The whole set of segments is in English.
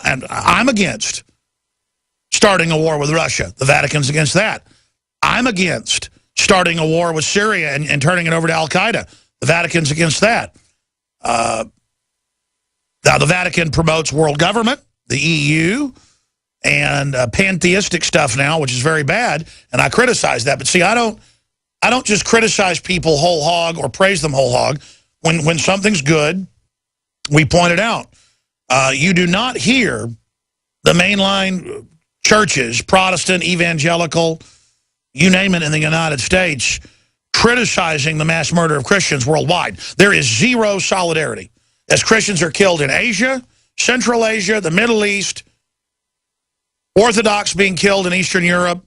and I'm against starting a war with Russia. The Vatican's against that. I'm against starting a war with Syria and turning it over to Al-Qaeda. The Vatican's against that. Now, the Vatican promotes world government, the EU, and pantheistic stuff now, which is very bad, and I criticize that. But see, I don't just criticize people whole hog or praise them whole hog. When something's good, we point it out. You do not hear the mainline churches, Protestant, evangelical, you name it, in the United States, criticizing the mass murder of Christians worldwide. There is zero solidarity. As Christians are killed in Asia, Central Asia, the Middle East, Orthodox being killed in Eastern Europe,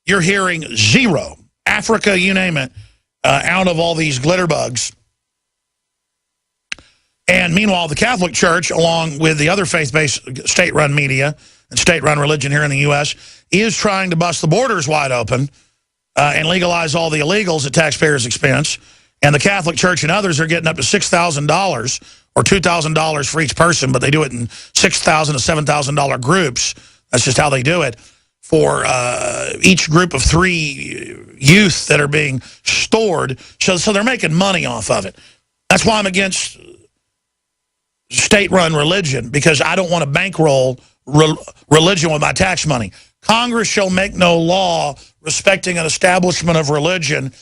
you're hearing zero. Africa, you name it, out of all these glitter bugs. And meanwhile, the Catholic Church, along with the other faith-based state-run media and state-run religion here in the U.S., is trying to bust the borders wide open and legalize all the illegals at taxpayers' expense. And the Catholic Church and others are getting up to $6,000 or $2,000 for each person, but they do it in $6,000 to $7,000 groups. That's just how they do it. For each group of 3 youth that are being stored. So they're making money off of it. That's why I'm against state-run religion, because I don't want to bankroll religion with my tax money. Congress shall make no law respecting an establishment of religion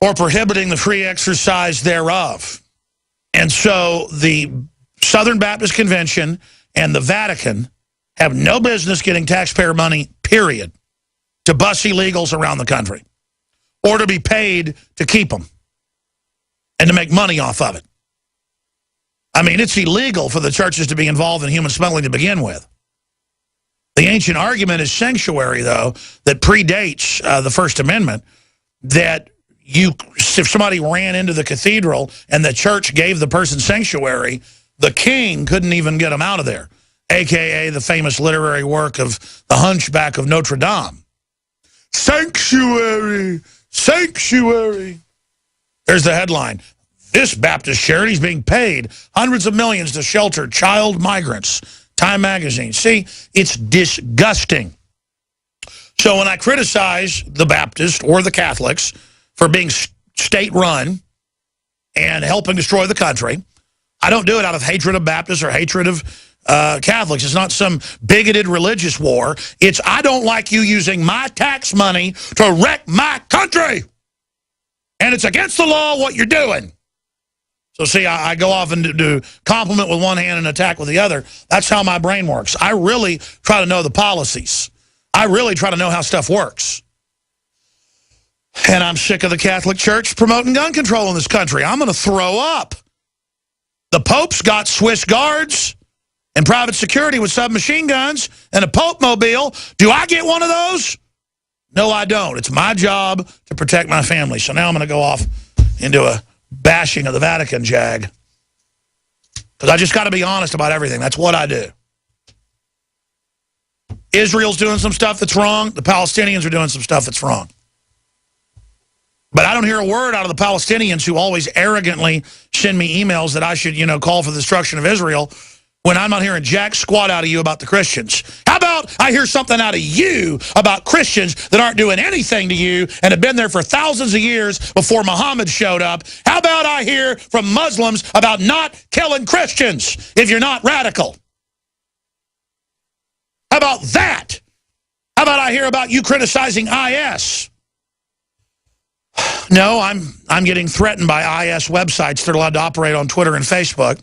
or prohibiting the free exercise thereof. And so the Southern Baptist Convention and the Vatican have no business getting taxpayer money, period, to bust illegals around the country or to be paid to keep them and to make money off of it. I mean, it's illegal for the churches to be involved in human smuggling to begin with. The ancient argument is sanctuary, though, that predates the First Amendment, that if somebody ran into the cathedral and the church gave the person sanctuary, the king couldn't even get them out of there, a.k.a. the famous literary work of The Hunchback of Notre Dame. Sanctuary, sanctuary. There's the headline. This Baptist charity is being paid hundreds of millions to shelter child migrants. Time magazine. See, it's disgusting. So when I criticize the Baptists or the Catholics for being state-run and helping destroy the country, I don't do it out of hatred of Baptists or hatred of Catholics. It's not some bigoted religious war. It's I don't like you using my tax money to wreck my country. And it's against the law what you're doing. So see, I go off and do compliment with one hand and attack with the other. That's how my brain works. I really try to know the policies. I really try to know how stuff works. And I'm sick of the Catholic Church promoting gun control in this country. I'm going to throw up. The Pope's got Swiss guards and private security with submachine guns and a Pope mobile. Do I get one of those? No, I don't. It's my job to protect my family. So now I'm going to go off into a bashing of the Vatican jag. Because I just got to be honest about everything. That's what I do. Israel's doing some stuff that's wrong. The Palestinians are doing some stuff that's wrong. But I don't hear a word out of the Palestinians who always arrogantly send me emails that I should, call for the destruction of Israel when I'm not hearing jack squat out of you about the Christians. How about I hear something out of you about Christians that aren't doing anything to you and have been there for thousands of years before Muhammad showed up? How about I hear from Muslims about not killing Christians if you're not radical? How about that? How about I hear about you criticizing IS? No, I'm getting threatened by IS websites that are allowed to operate on Twitter and Facebook.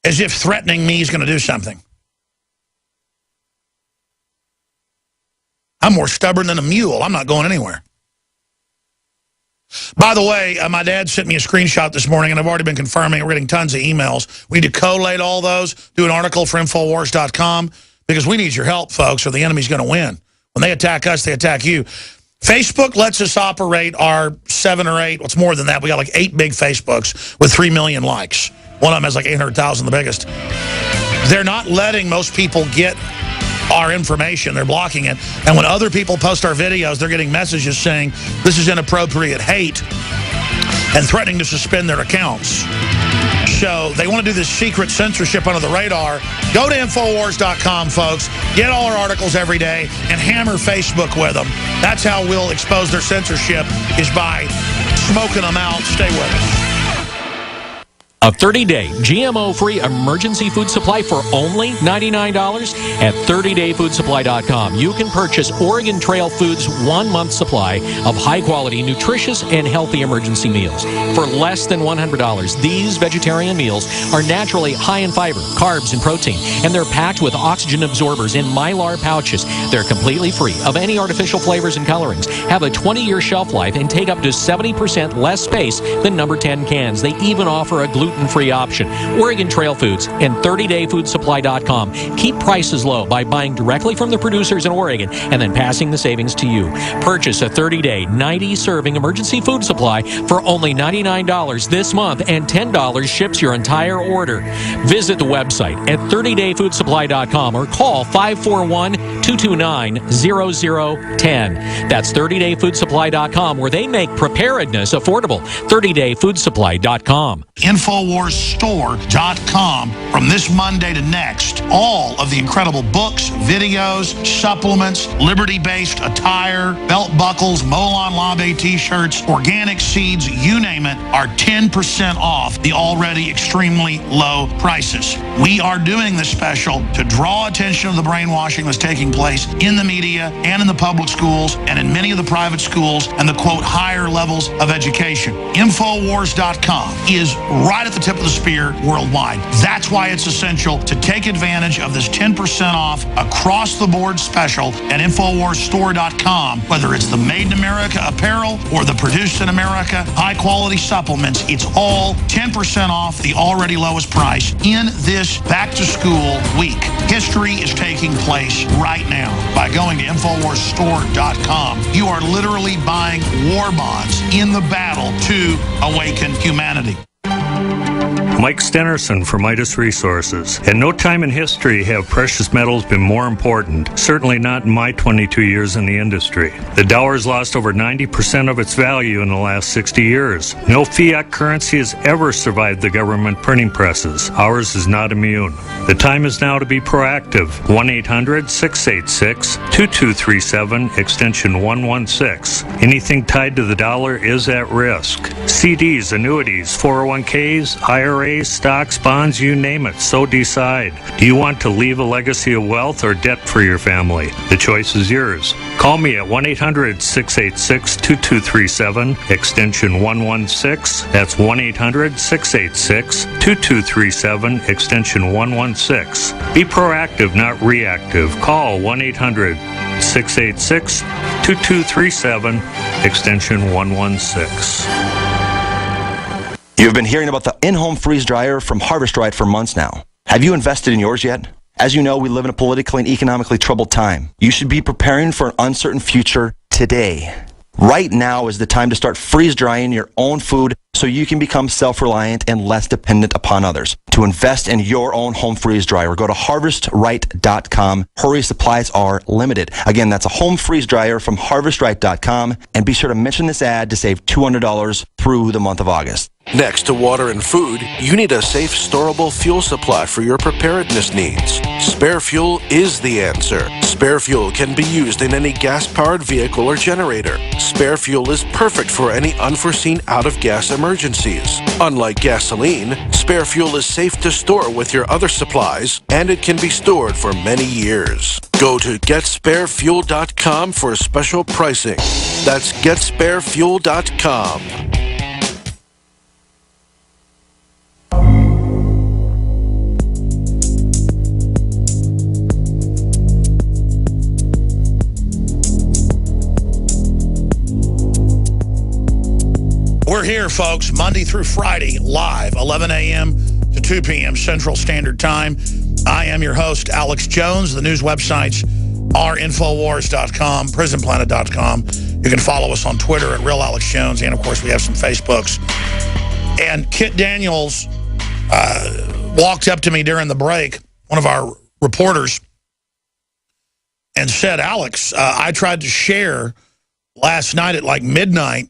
As if threatening me is going to do something. I'm more stubborn than a mule. I'm not going anywhere. By the way, my dad sent me a screenshot this morning, and I've already been confirming. We're getting tons of emails. We need to collate all those, do an article for Infowars.com, because we need your help, folks, or the enemy's going to win. When they attack us, they attack you. Facebook lets us operate our 7 or 8, what's more than that, we got like 8 big Facebooks with 3 million likes. One of them has like 800,000, the biggest. They're not letting most people get our information. They're blocking it. And when other people post our videos, they're getting messages saying this is inappropriate hate and threatening to suspend their accounts. So they want to do this secret censorship under the radar. Go to Infowars.com, folks. Get all our articles every day and hammer Facebook with them. That's how we'll expose their censorship, is by smoking them out. Stay with us. A 30-day GMO-free emergency food supply for only $99 at 30dayfoodsupply.com. You can purchase Oregon Trail Foods' 1-month supply of high-quality, nutritious, and healthy emergency meals for less than $100. These vegetarian meals are naturally high in fiber, carbs, and protein, and they're packed with oxygen absorbers in Mylar pouches. They're completely free of any artificial flavors and colorings, have a 20-year shelf life, and take up to 70% less space than number 10 cans. They even offer a gluten-free option. Oregon Trail Foods and 30dayfoodsupply.com keep prices low by buying directly from the producers in Oregon and then passing the savings to you. Purchase a 30-day, 90-serving emergency food supply for only $99 this month, and $10 ships your entire order. Visit the website at 30dayfoodsupply.com or call 541-229-0010. That's 30dayfoodsupply.com, where they make preparedness affordable. 30dayfoodsupply.com. InfoWarsStore.com. From this Monday to next, all of the incredible books, videos, supplements, liberty-based attire, belt buckles, Molon Labe t-shirts, organic seeds, you name it, are 10% off the already extremely low prices. We are doing this special to draw attention to the brainwashing that's taking place in the media and in the public schools and in many of the private schools and the, quote, higher levels of education. InfoWars.com is right at the tip of the spear worldwide. That's why it's essential to take advantage of this 10% off across-the-board special at InfoWarsStore.com. Whether it's the Made in America apparel or the Produced in America high-quality supplements, it's all 10% off the already lowest price in this back-to-school week. History is taking place right now. By going to InfoWarsStore.com, you are literally buying war bonds in the battle to awaken humanity. Mike Stenerson for Midas Resources. At no time in history have precious metals been more important, certainly not in my 22 years in the industry. The dollar has lost over 90% of its value in the last 60 years. No fiat currency has ever survived the government printing presses. Ours is not immune. The time is now to be proactive. 1-800-686-2237, extension 116. Anything tied to the dollar is at risk. CDs, annuities, 401ks, IRAs, stocks, bonds, you name it. So decide. Do you want to leave a legacy of wealth or debt for your family? The choice is yours. Call me at 1-800-686-2237, extension 116. That's 1-800-686-2237, extension 116. Be proactive, not reactive. Call 1-800-686-2237, extension 116. You've been hearing about the in-home freeze dryer from Harvest Right for months now. Have you invested in yours yet? As you know, we live in a politically and economically troubled time. You should be preparing for an uncertain future today. Right now is the time to start freeze drying your own food so you can become self-reliant and less dependent upon others. To invest in your own home freeze dryer, go to harvestright.com. Hurry, supplies are limited. Again, that's a home freeze dryer from harvestright.com. And be sure to mention this ad to save $200 through the month of August. Next to water and food, you need a safe, storable fuel supply for your preparedness needs. Spare Fuel is the answer. Spare Fuel can be used in any gas-powered vehicle or generator. Spare Fuel is perfect for any unforeseen out-of-gas emergencies. Unlike gasoline, Spare Fuel is safe to store with your other supplies, and it can be stored for many years. Go to GetSpareFuel.com for special pricing. That's GetSpareFuel.com. We're here, folks, Monday through Friday, live, 11 a.m. to 2 p.m. Central Standard Time. I am your host, Alex Jones. The news websites are Infowars.com, PrisonPlanet.com. You can follow us on Twitter at Real Alex Jones, and, of course, we have some Facebooks. And Kit Daniels walked up to me during the break, one of our reporters, and said, Alex, I tried to share last night at like midnight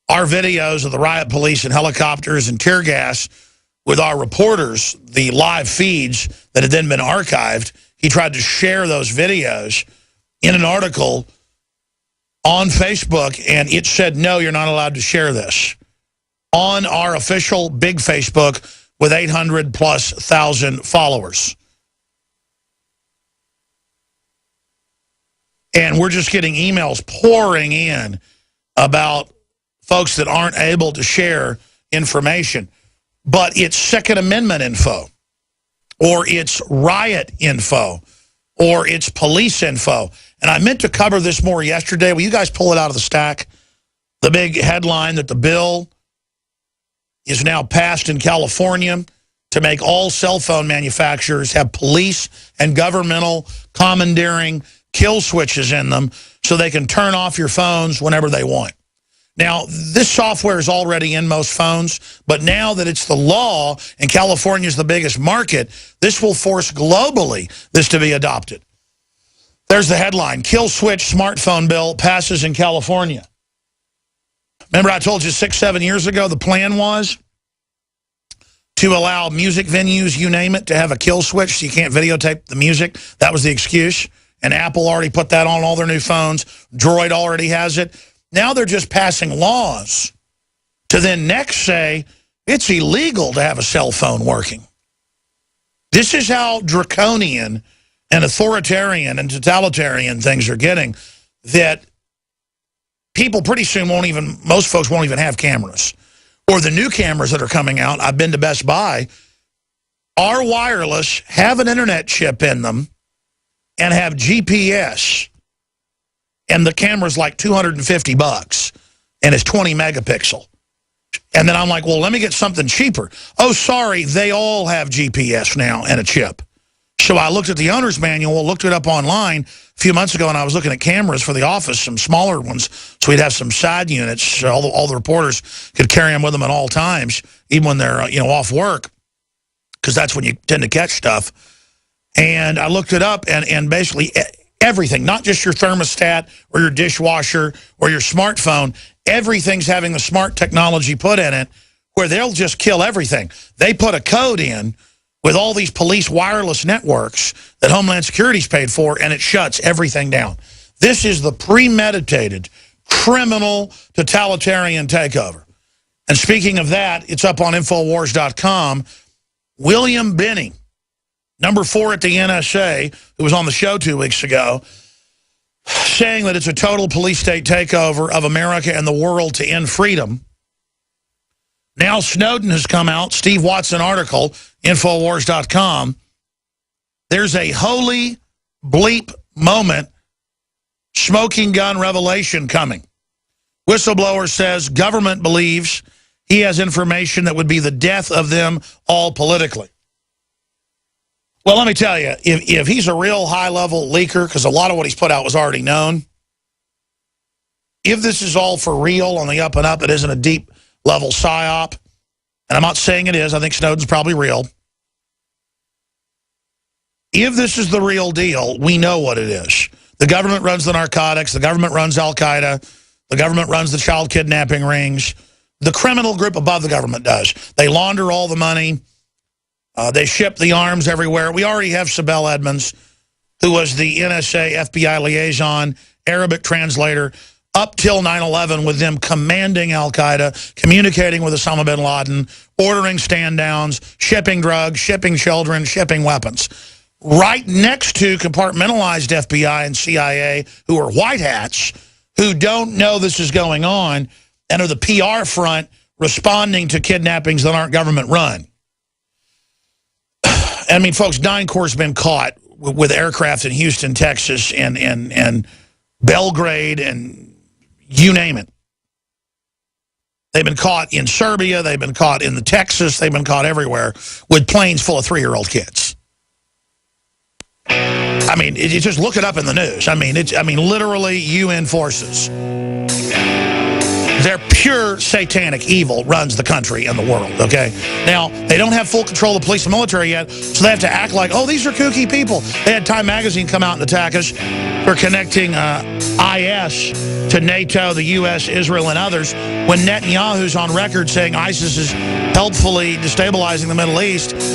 our videos of the riot police and helicopters and tear gas with our reporters, the live feeds that had then been archived. He tried to share those videos in an article on Facebook, and it said, no, you're not allowed to share this. On our official big Facebook with 800,000+ followers. And we're just getting emails pouring in about folks that aren't able to share information. But it's Second Amendment info, or it's riot info, or it's police info. And I meant to cover this more yesterday. Will you guys pull it out of the stack? The big headline that the bill is now passed in California to make all cell phone manufacturers have police and governmental commandeering kill switches in them so they can turn off your phones whenever they want. Now, this software is already in most phones, but now that it's the law and California is the biggest market, this will force globally this to be adopted. There's the headline, Kill Switch Smartphone Bill Passes in California. Remember I told you 6-7 years ago the plan was to allow music venues, you name it, to have a kill switch so you can't videotape the music. That was the excuse. And Apple already put that on all their new phones. Droid already has it. Now they're just passing laws to then next say it's illegal to have a cell phone working. This is how draconian and authoritarian and totalitarian things are getting, that people pretty soon most folks won't even have cameras. Or the new cameras that are coming out, I've been to Best Buy, are wireless, have an internet chip in them, and have GPS. And the camera's like $250, and it's 20 megapixel. And then I'm like, well, let me get something cheaper. Oh, sorry, they all have GPS now and a chip. So I looked at the owner's manual, looked it up online a few months ago, and I was looking at cameras for the office, some smaller ones, so we'd have some side units. So all the reporters could carry them with them at all times, even when they're off work, because that's when you tend to catch stuff. And I looked it up, and basically everything, not just your thermostat or your dishwasher or your smartphone, everything's having the smart technology put in it where they'll just kill everything. They put a code in with all these police wireless networks that Homeland Security's paid for, and it shuts everything down. This is the premeditated, criminal, totalitarian takeover. And speaking of that, it's up on Infowars.com. William Binney, number 4 at the NSA, who was on the show 2 weeks ago, saying that it's a total police state takeover of America and the world to end freedom. Now Snowden has come out, Steve Watson article, Infowars.com. There's a holy bleep moment, smoking gun revelation coming. Whistleblower says government believes he has information that would be the death of them all politically. Well, let me tell you, if he's a real high-level leaker, because a lot of what he's put out was already known, if this is all for real on the up and up, it isn't a deep-level psyop, and I'm not saying it is, I think Snowden's probably real. If this is the real deal, we know what it is. The government runs the narcotics, the government runs Al-Qaeda, the government runs the child kidnapping rings. The criminal group above the government does. They launder all the money. They ship the arms everywhere. We already have Sibel Edmonds, who was the NSA FBI liaison, Arabic translator, up till 9/11 with them commanding Al-Qaeda, communicating with Osama bin Laden, ordering stand-downs, shipping drugs, shipping children, shipping weapons. Right next to compartmentalized FBI and CIA, who are white hats, who don't know this is going on, and are the PR front responding to kidnappings that aren't government-run. I mean, folks, DynCorp's been caught with aircraft in Houston, Texas, and Belgrade, and you name it. They've been caught in Serbia. They've been caught in the Texas. They've been caught everywhere with planes full of 3-year-old kids. I mean, you just look it up in the news. I mean, literally UN forces. Their pure satanic evil runs the country and the world, okay? Now, they don't have full control of the police and military yet, so they have to act like, oh, these are kooky people. They had Time Magazine come out and attack us for connecting IS to NATO, the U.S., Israel, and others, when Netanyahu's on record saying ISIS is helpfully destabilizing the Middle East.